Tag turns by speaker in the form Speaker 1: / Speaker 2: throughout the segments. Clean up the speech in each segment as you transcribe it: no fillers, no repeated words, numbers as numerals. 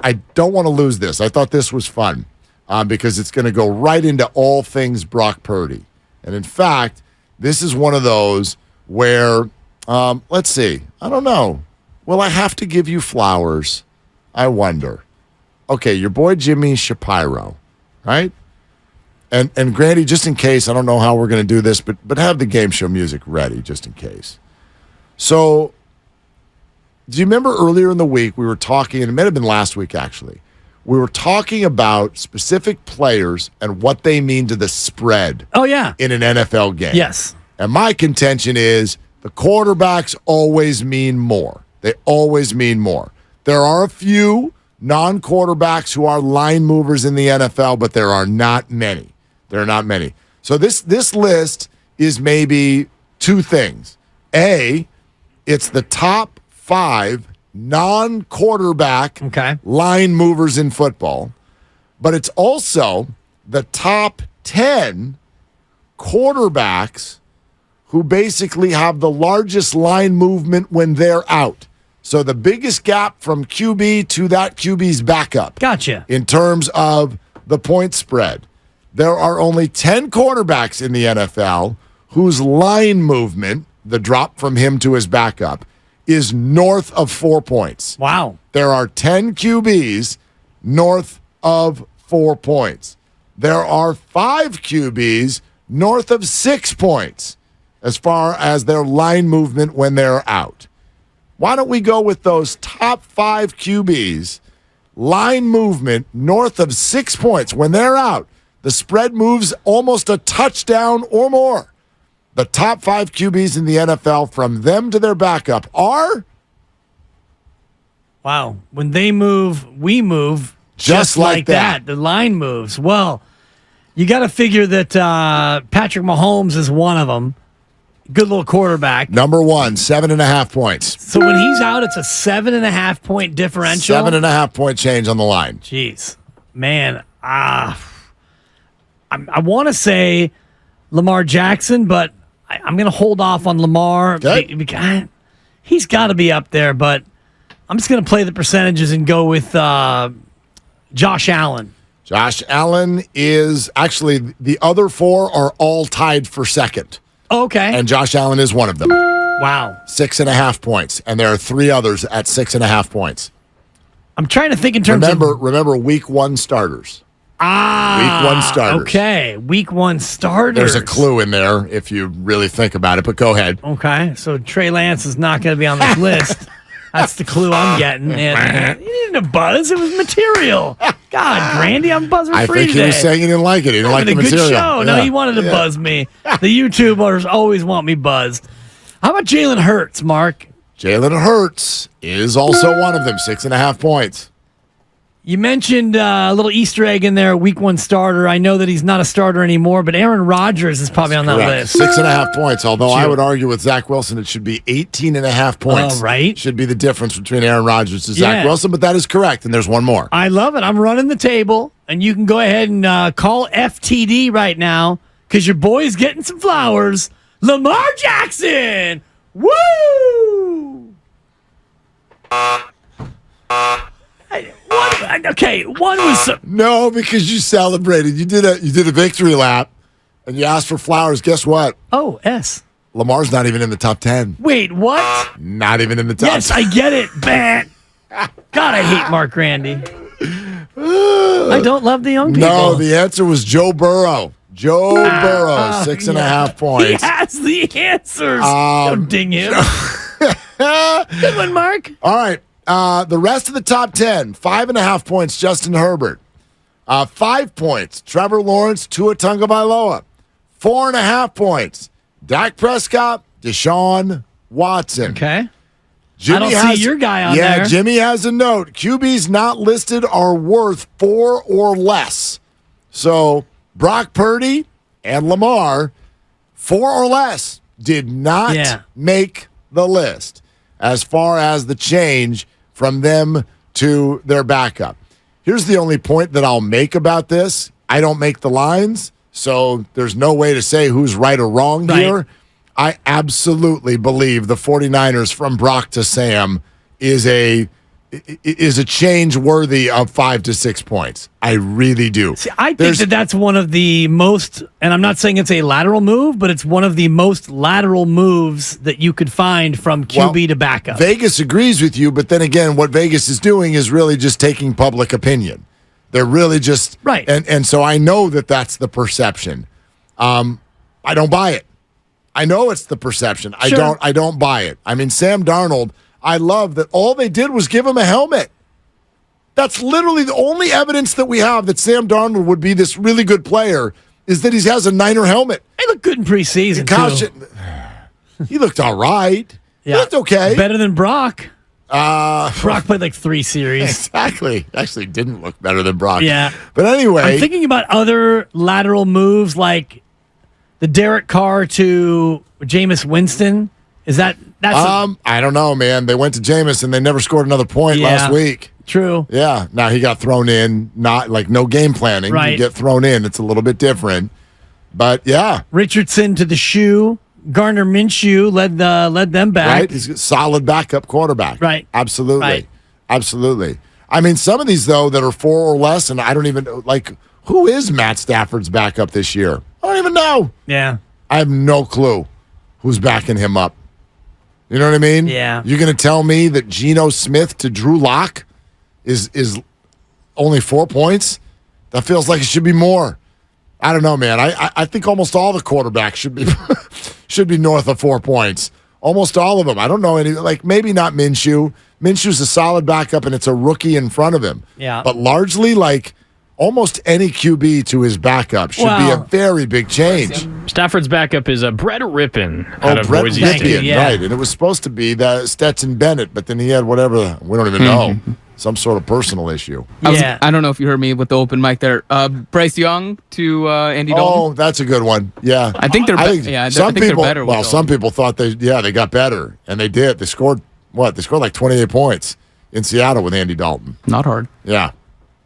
Speaker 1: I don't want to lose this. I thought this was fun because it's going to go right into all things Brock Purdy. And in fact, this is one of those where, let's see, I don't know. Will I have to give you flowers? I wonder. Okay, your boy Jimmy Shapiro, right? And Grandy, just in case, I don't know how we're going to do this, but have the game show music ready just in case. So, do you remember earlier in the week we were talking, and it might have been last week actually, we were talking about specific players and what they mean to the spread in an NFL game.
Speaker 2: Yes.
Speaker 1: And my contention is the quarterbacks always mean more. They always mean more. There are a few non-quarterbacks who are line movers in the NFL, but there are not many. There are not many. So this list is maybe two things. A, it's the top 5 non-quarterback line movers in football, but it's also the top 10 quarterbacks who basically have the largest line movement when they're out. So the biggest gap from QB to that QB's backup.
Speaker 2: Gotcha.
Speaker 1: In terms of the point spread. There are only 10 quarterbacks in the NFL whose line movement, the drop from him to his backup, is north of 4 points.
Speaker 2: Wow.
Speaker 1: There are 10 QBs north of 4 points. There are 5 QBs north of 6 points as far as their line movement when they're out. Why don't we go with those top 5 QBs, line movement north of 6 points when they're out? The spread moves almost a touchdown or more. The top 5 QBs in the NFL from them to their backup are?
Speaker 2: Wow. When they move, we move.
Speaker 1: Just like that.
Speaker 2: The line moves. Well, you got to figure that Patrick Mahomes is one of them. Good little quarterback.
Speaker 1: Number 1, 7.5 points.
Speaker 2: So when he's out, it's a 7.5 point differential.
Speaker 1: 7.5 point change on the line.
Speaker 2: Jeez. Man, I want to say Lamar Jackson, but I'm going to hold off on Lamar.
Speaker 1: Okay.
Speaker 2: He's got to be up there, but I'm just going to play the percentages and go with Josh Allen.
Speaker 1: Josh Allen is actually, the other 4 are all tied for second.
Speaker 2: Okay.
Speaker 1: And Josh Allen is one of them.
Speaker 2: Wow.
Speaker 1: 6.5 points. And there are 3 others at 6.5 points.
Speaker 2: I'm trying to think in terms of...
Speaker 1: Remember week 1 starters. Week 1 starters.
Speaker 2: Okay. Week 1 starters.
Speaker 1: There's a clue in there if you really think about it, but go ahead.
Speaker 2: Okay. So Trey Lance is not going to be on this list. That's the clue I'm getting. And you needed a buzz. It was material. God, Grandy, I'm buzzing free today.
Speaker 1: I think he was saying he didn't like it. He didn't like the material.
Speaker 2: Good show. Yeah. No, he wanted to buzz me. The YouTubers always want me buzzed. How about Jalen Hurts, Mark?
Speaker 1: Jalen Hurts is also one of them. 6.5 points.
Speaker 2: You mentioned a little Easter egg in there, week 1 starter. I know that he's not a starter anymore, but Aaron Rodgers is probably on that list.
Speaker 1: 6.5 points, although I would argue with Zach Wilson it should be 18.5 points.
Speaker 2: Oh, right.
Speaker 1: Should be the difference between Aaron Rodgers and Zach Wilson, but that is correct, and there's one more.
Speaker 2: I love it. I'm running the table, and you can go ahead and call FTD right now because your boy's getting some flowers. Lamar Jackson! Woo! One was
Speaker 1: no, because you celebrated. You did a victory lap, and you asked for flowers. Guess what?
Speaker 2: Oh, S.
Speaker 1: Lamar's not even in the top 10.
Speaker 2: Wait, what?
Speaker 1: Not even in the top 10.
Speaker 2: Yes, I get it. God, I hate Mark Randy. I don't love the young people.
Speaker 1: No, the answer was Joe Burrow. Joe Burrow, 6.5 points.
Speaker 2: He has the answers. Don't ding him. Good one, Mark.
Speaker 1: All right. The rest of the top 10, 5.5 points, Justin Herbert. 5 points, Trevor Lawrence, Tua Tagovailoa. 4.5 points, Dak Prescott, Deshaun Watson.
Speaker 2: Okay. I don't see your guy on there.
Speaker 1: Yeah, Jimmy has a note. QBs not listed are worth 4 or less. So Brock Purdy and Lamar, 4 or less, did not make the list as far as the change from them to their backup. Here's the only point that I'll make about this. I don't make the lines, so there's no way to say who's right or wrong here. I absolutely believe the 49ers from Brock to Sam is a is a change worthy of 5 to 6 points. I really do.
Speaker 2: See, I think that's one of the most, and I'm not saying it's a lateral move, but it's one of the most lateral moves that you could find from QB to backup.
Speaker 1: Vegas agrees with you, but then again, what Vegas is doing is really just taking public opinion. They're really just
Speaker 2: right,
Speaker 1: and so I know that that's the perception. I don't buy it. I know it's the perception.
Speaker 2: Sure.
Speaker 1: I don't buy it. I mean, Sam Darnold, I love that all they did was give him a helmet. That's literally the only evidence that we have that Sam Darnold would be this really good player is that he has a Niner helmet.
Speaker 2: He looked good in preseason, too.
Speaker 1: He looked all right.
Speaker 2: Yeah.
Speaker 1: He looked okay.
Speaker 2: Better than Brock. Brock played like 3 series.
Speaker 1: Exactly. Actually didn't look better than Brock.
Speaker 2: Yeah.
Speaker 1: But anyway.
Speaker 2: I'm thinking about other lateral moves like the Derek Carr to Jameis Winston. Is that's
Speaker 1: I don't know, man. They went to Jameis and they never scored another point last week.
Speaker 2: True.
Speaker 1: Yeah. Now he got thrown in, not like no game planning.
Speaker 2: Right.
Speaker 1: You get thrown in. It's a little bit different. But yeah.
Speaker 2: Richardson to the shoe. Gardner Minshew led them back.
Speaker 1: Right. He's a solid backup quarterback.
Speaker 2: Right.
Speaker 1: Absolutely.
Speaker 2: Right.
Speaker 1: Absolutely. I mean, some of these, though, that are 4 or less, and I don't even know, like, who is Matt Stafford's backup this year? I don't even know.
Speaker 2: Yeah.
Speaker 1: I have no clue who's backing him up. You know what I mean?
Speaker 2: Yeah.
Speaker 1: You're going to tell me that Geno Smith to Drew Lock is only 4 points? That feels like it should be more. I don't know, man. I think almost all the quarterbacks should be north of 4 points. Almost all of them. I don't know any. Like maybe not Minshew. Minshew's a solid backup, and it's a rookie in front of him.
Speaker 2: Yeah.
Speaker 1: But largely, like almost any QB to his backup should be a very big change.
Speaker 3: Stafford's backup is Brett Rippin
Speaker 1: Oh,
Speaker 3: out of
Speaker 1: Brett
Speaker 3: Boise
Speaker 1: Rippin,
Speaker 3: State.
Speaker 2: Yeah.
Speaker 1: right? And it was supposed to be that Stetson Bennett, but then he had whatever we don't even know. Some sort of personal issue.
Speaker 4: I don't know if you heard me with the open mic there. Bryce Young to Andy Dalton.
Speaker 1: Oh, that's a good one. Yeah,
Speaker 4: I think they're they're better.
Speaker 1: Well, some people thought they got better, and they did. They scored what? They scored like 28 points in Seattle with Andy Dalton.
Speaker 4: Not hard.
Speaker 1: Yeah.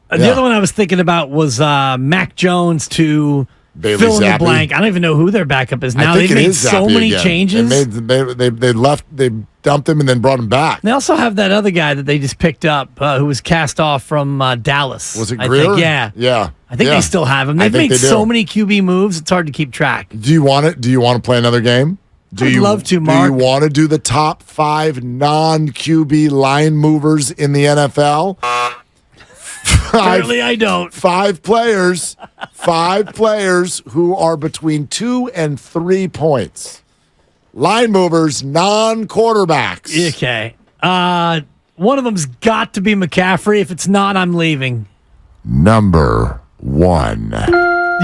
Speaker 2: The other one I was thinking about was Mac Jones to
Speaker 1: Bailey
Speaker 2: fill in the
Speaker 1: Zappi.
Speaker 2: blank. I don't even know who their backup is now.
Speaker 1: I think
Speaker 2: They've
Speaker 1: it
Speaker 2: made
Speaker 1: is
Speaker 2: so
Speaker 1: Zappi
Speaker 2: many
Speaker 1: again.
Speaker 2: changes.
Speaker 1: They dumped him and then brought him back.
Speaker 2: They also have that other guy that they just picked up who was cast off from Dallas.
Speaker 1: Was it
Speaker 2: I
Speaker 1: Greer?
Speaker 2: think. Yeah.
Speaker 1: Yeah.
Speaker 2: I think they still have him.
Speaker 1: I
Speaker 2: They've
Speaker 1: think
Speaker 2: made
Speaker 1: they do.
Speaker 2: so many QB moves, it's hard to keep track.
Speaker 1: Do you want it? Do you want to play another game?
Speaker 2: I'd love to, Mark.
Speaker 1: Do you want to do the top 5 non-QB line movers in the NFL?
Speaker 2: Apparently I don't.
Speaker 1: 5 players who are between 2 and 3 points. Line movers, non-quarterbacks.
Speaker 2: Okay. One of them's got to be McCaffrey. If it's not, I'm leaving.
Speaker 1: Number 1.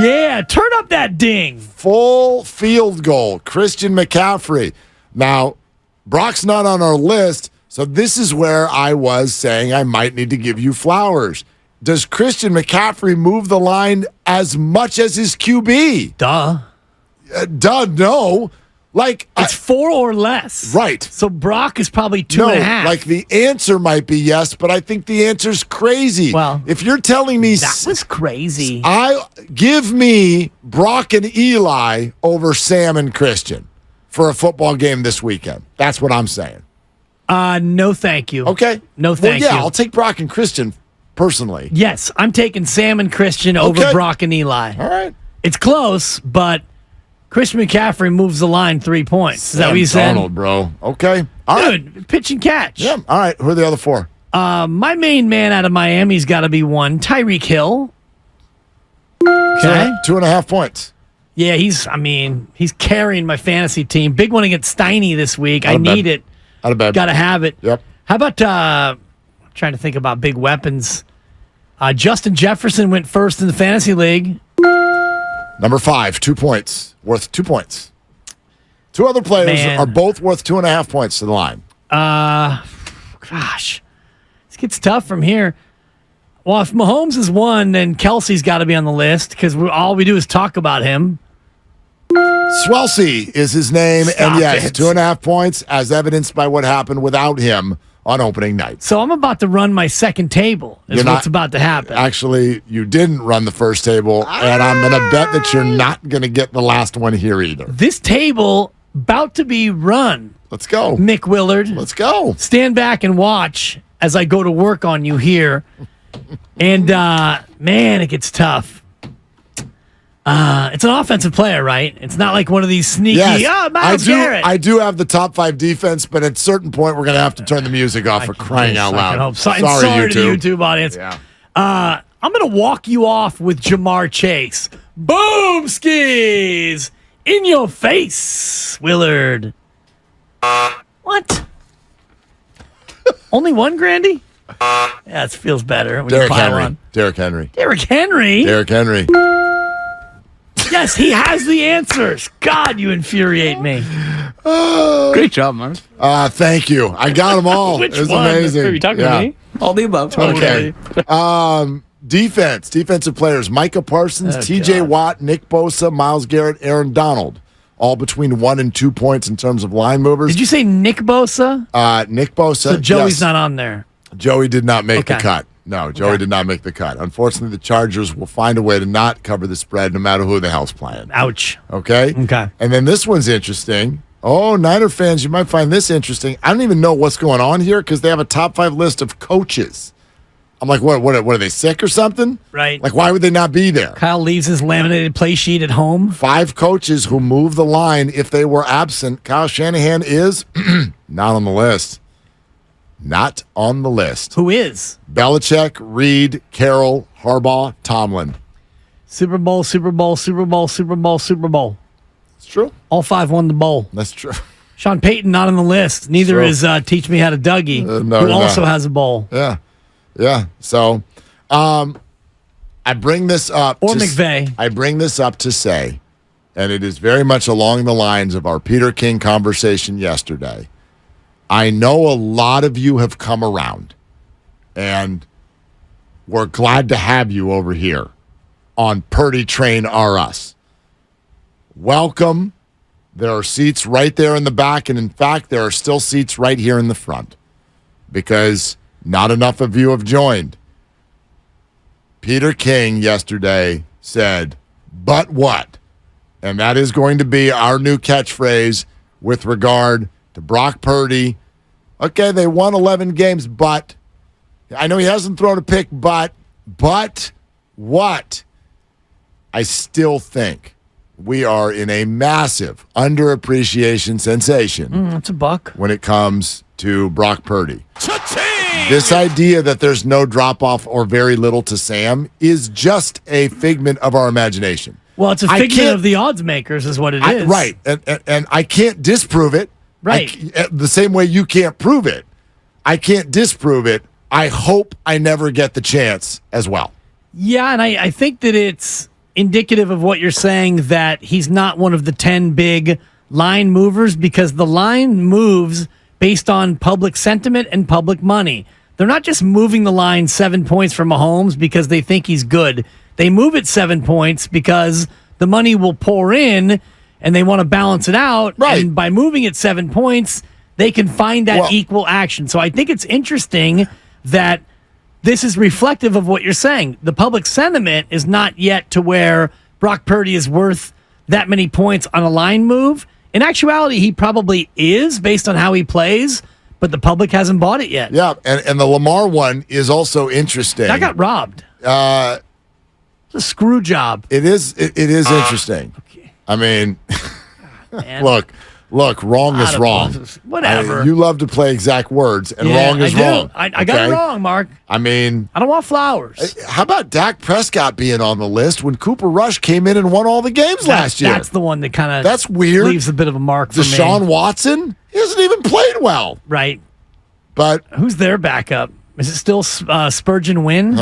Speaker 2: Yeah, turn up that ding.
Speaker 1: Full field goal, Christian McCaffrey. Now, Brock's not on our list, so this is where I was saying I might need to give you flowers. Does Christian McCaffrey move the line as much as his QB? No. Like
Speaker 2: It's 4 or less.
Speaker 1: Right.
Speaker 2: So Brock is probably 2.5.
Speaker 1: Like the answer might be yes, but I think the answer's crazy.
Speaker 2: Well,
Speaker 1: if you're telling me
Speaker 2: that was crazy.
Speaker 1: give me Brock and Eli over Sam and Christian for a football game this weekend. That's what I'm saying.
Speaker 2: No, thank you.
Speaker 1: Okay.
Speaker 2: No, thank you.
Speaker 1: I'll take Brock and Christian personally.
Speaker 2: Yes, I'm taking Sam and Christian over Brock and Eli.
Speaker 1: All right.
Speaker 2: It's close, but Christian McCaffrey moves the line 3 points. Is that what you said?
Speaker 1: Donald, bro. Okay. All right.
Speaker 2: Dude, pitch and catch.
Speaker 1: Yeah. All right. Who are the other 4?
Speaker 2: My main man out of Miami's got to be 1, Tyreek Hill. Okay.
Speaker 1: 2.5 points.
Speaker 2: Yeah, he's carrying my fantasy team. Big one against Steiny this week. I need it.
Speaker 1: Out of bed.
Speaker 2: Got to have it.
Speaker 1: Yep.
Speaker 2: How about trying to think about big weapons? Justin Jefferson went first in the fantasy league.
Speaker 1: Number 5, 2 points. Worth 2 points. 2 other players are both worth 2.5 points to the line.
Speaker 2: Gosh. This gets tough from here. Well, if Mahomes is 1, then Kelsey's got to be on the list because all we do is talk about him.
Speaker 1: Swelsey is his name, and yes,
Speaker 2: it.
Speaker 1: 2.5 points, as evidenced by what happened without him on opening night.
Speaker 2: So I'm about to run my second table, is what's about to happen.
Speaker 1: Actually, you didn't run the first table, and I'm going to bet that you're not going to get the last one here either.
Speaker 2: This table about to be run.
Speaker 1: Let's go.
Speaker 2: Mick Willard.
Speaker 1: Let's go.
Speaker 2: Stand back and watch as I go to work on you here. And, man, it gets tough. It's an offensive player, right? It's not like one of these sneaky, Myles Garrett.
Speaker 1: I do have the top 5 defense, but at a certain point, we're going to have to turn the music off for crying out loud.
Speaker 2: Sorry to the YouTube audience.
Speaker 1: Yeah.
Speaker 2: I'm going to walk you off with Jamar Chase. Boom skis! In your face, Willard. What? Only one, Grandy? Yeah, it feels better when you pile on.
Speaker 1: Derrick Henry.
Speaker 2: Derrick Henry?
Speaker 1: Derrick Henry.
Speaker 2: Yes, he has the answers. God, you infuriate me.
Speaker 4: Great job, Mark.
Speaker 1: Thank you. I got them all.
Speaker 2: Which
Speaker 1: it was
Speaker 2: one?
Speaker 1: amazing.
Speaker 3: Are you talking to me?
Speaker 4: All the above.
Speaker 1: Okay. Defensive players. Micah Parsons, TJ Watt, Nick Bosa, Myles Garrett, Aaron Donald. All between 1 and 2 points in terms of line movers.
Speaker 2: Did you say Nick Bosa?
Speaker 1: Nick Bosa.
Speaker 2: So Joey's
Speaker 1: yes.
Speaker 2: not on there.
Speaker 1: Joey did not make the cut. No, Joey did not make the cut. Unfortunately, the Chargers will find a way to not cover the spread no matter who the hell's playing.
Speaker 2: Ouch.
Speaker 1: Okay?
Speaker 2: Okay.
Speaker 1: And then this one's interesting. Oh, Niner fans, you might find this interesting. I don't even know what's going on here because they have a top 5 list of coaches. I'm like, what are they, sick or something?
Speaker 2: Right.
Speaker 1: Like, why would they not be there?
Speaker 2: Kyle leaves his laminated play sheet at home.
Speaker 1: 5 coaches who move the line if they were absent. Kyle Shanahan is not on the list. Not on the list.
Speaker 2: Who is?
Speaker 1: Belichick, Reed, Carroll, Harbaugh, Tomlin.
Speaker 2: Super Bowl, Super Bowl, Super Bowl, Super Bowl, Super Bowl.
Speaker 1: It's true.
Speaker 2: All 5 won the bowl.
Speaker 1: That's true.
Speaker 2: Sean Payton not on the list. Neither is Teach Me How to Dougie, who also has a bowl.
Speaker 1: Yeah. Yeah. So I bring this up.
Speaker 2: Or McVay.
Speaker 1: I bring this up to say, and it is very much along the lines of our Peter King conversation yesterday. I know a lot of you have come around, and we're glad to have you over here on Purdy Train R Us. Welcome. There are seats right there in the back, and in fact, there are still seats right here in the front because not enough of you have joined. Peter King yesterday said, "But what?" And that is going to be our new catchphrase with regard to Brock Purdy. Okay, they won 11 games, but I know he hasn't thrown a pick, but what? I still think we are in a massive underappreciation sensation.
Speaker 2: That's a buck.
Speaker 1: When it comes to Brock Purdy. This idea that there's no drop-off or very little to Sam is just a figment of our imagination.
Speaker 2: Well, it's a figment of the odds makers is what it is.
Speaker 1: Right, and I can't disprove it.
Speaker 2: Right.
Speaker 1: The same way you can't prove it. I can't disprove it. I hope I never get the chance as well.
Speaker 2: Yeah, and I think that it's indicative of what you're saying that he's not one of the 10 big line movers because the line moves based on public sentiment and public money. They're not just moving the line 7 points from Mahomes because they think he's good. They move it 7 points because the money will pour in and they want to balance it out.
Speaker 1: Right.
Speaker 2: And by moving it 7 points, they can find that equal action. So I think it's interesting that this is reflective of what you're saying. The public sentiment is not yet to where Brock Purdy is worth that many points on a line move. In actuality, he probably is based on how he plays, but the public hasn't bought it yet.
Speaker 1: Yeah, and the Lamar one is also interesting.
Speaker 2: I got robbed. It's a screw job.
Speaker 1: It is interesting.
Speaker 2: Okay.
Speaker 1: I mean,
Speaker 2: Man.
Speaker 1: look, wrong is wrong.
Speaker 2: Whatever.
Speaker 1: You love to play exact words, and wrong is wrong.
Speaker 2: I got it wrong, Mark.
Speaker 1: I mean,
Speaker 2: I don't want flowers.
Speaker 1: how about Dak Prescott being on the list when Cooper Rush came in and won all the games last year?
Speaker 2: That's the one that kind of
Speaker 1: that's weird.
Speaker 2: Leaves a bit of a mark for me.
Speaker 1: Deshaun Watson, he hasn't even played well.
Speaker 2: Right.
Speaker 1: But
Speaker 2: who's their backup? Is it still Spurgeon Wynn?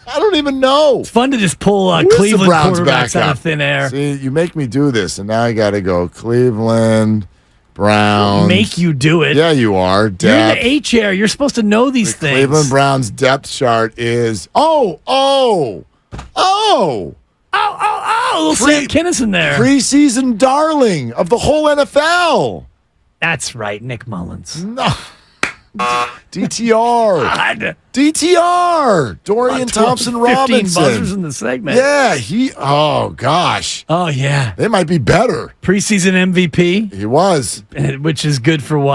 Speaker 1: I don't even know.
Speaker 2: It's fun to just pull Cleveland quarterbacks out of thin air.
Speaker 1: See, you make me do this, and now I got to go Cleveland Browns.
Speaker 2: Make you do it.
Speaker 1: Yeah, you are. Depth.
Speaker 2: You're in the A chair. You're supposed to know these things.
Speaker 1: Cleveland Browns depth chart is little
Speaker 2: Sam Kinison there.
Speaker 1: Preseason darling of the whole NFL.
Speaker 2: That's right, Nick Mullins.
Speaker 1: No. DTR. DTR. Dorian Thompson-Robinson.
Speaker 2: 15 buzzers in the segment.
Speaker 1: Yeah, oh gosh.
Speaker 2: Oh, yeah.
Speaker 1: They might be better.
Speaker 2: Preseason MVP.
Speaker 1: He was.
Speaker 2: Which is good for what?